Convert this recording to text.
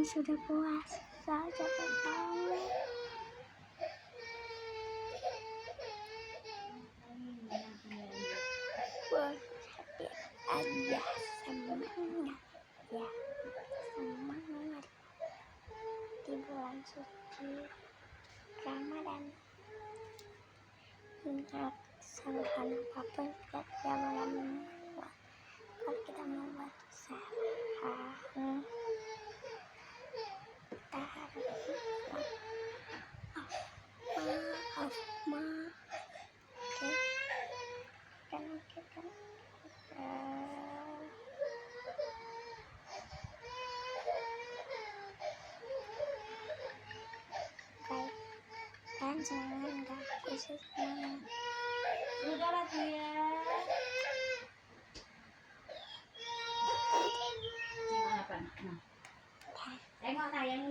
ini sudah puasa, siapa tahu. Buat aja semangat ya, semangat di bulan suci Ramadan. Ingat, selalukan apapun kita tidak boleh membuat. Kalau kita mau buat usaha, kita harus maaf. Oke, karena kita baik dan jangan khususnya. Udahlah dia. Apa? Tengok nah yang ini.